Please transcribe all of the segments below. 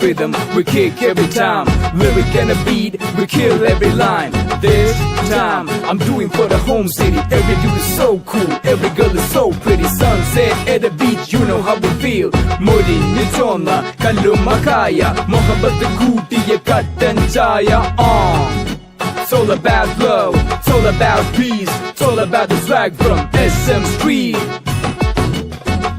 rhythm, we kick every time. Lyric and a beat, we kill every line. This time, I'm doing for the home city. Every dude is so cool, every girl is so pretty. Sunset at the beach, you know how we feel. Modi, Nitona, Kalumakaya, Mohabbat Kutiya Katan Chaya. It's all about love, it's all about peace, it's all about the swag from SM Street.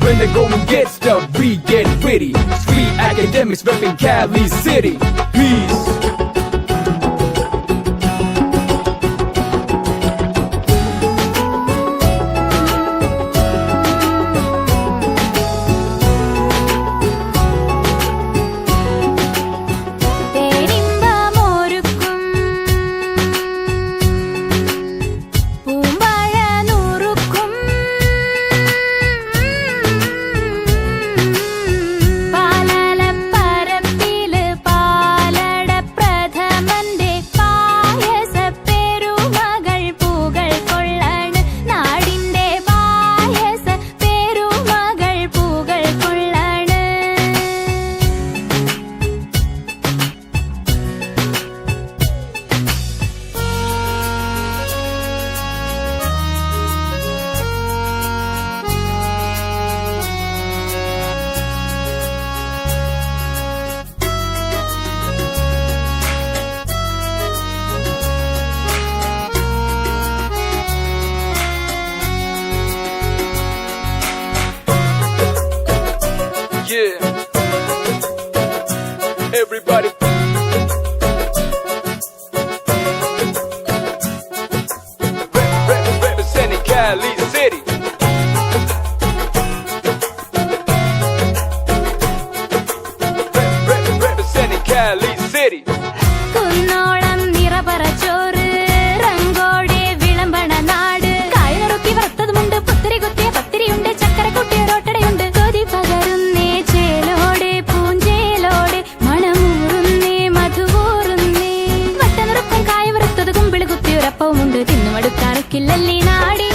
When the going gets tough, we get witty. Street academics repping Cali City. Peace. Yeah, everybody. Representing Cali City. Representing Cali City. കുന്നോളം നിറപറച്ചോറ് റങ്കോടെ വിളമ്പണ നാട് കായറൊക്കി വറുത്തതുമുണ്ട് പുത്തിരി കുത്തിയ പത്തിരിയുണ്ട് ചക്കര കുട്ടിയ റോട്ടടയുണ്ട് കൊതി പകരുന്നേ ചേലോടെ പൂഞ്ചേലോടെ മണമൂറുന്നേ മധുവൂറുന്നേ വട്ടനുറുക്കും കായ വറുത്തത് കുമ്പിള് കുത്തിയൊരപ്പവുമുണ്ട് തിന്നുമടുക്കാറക്കില്ലല്ലേ നാടി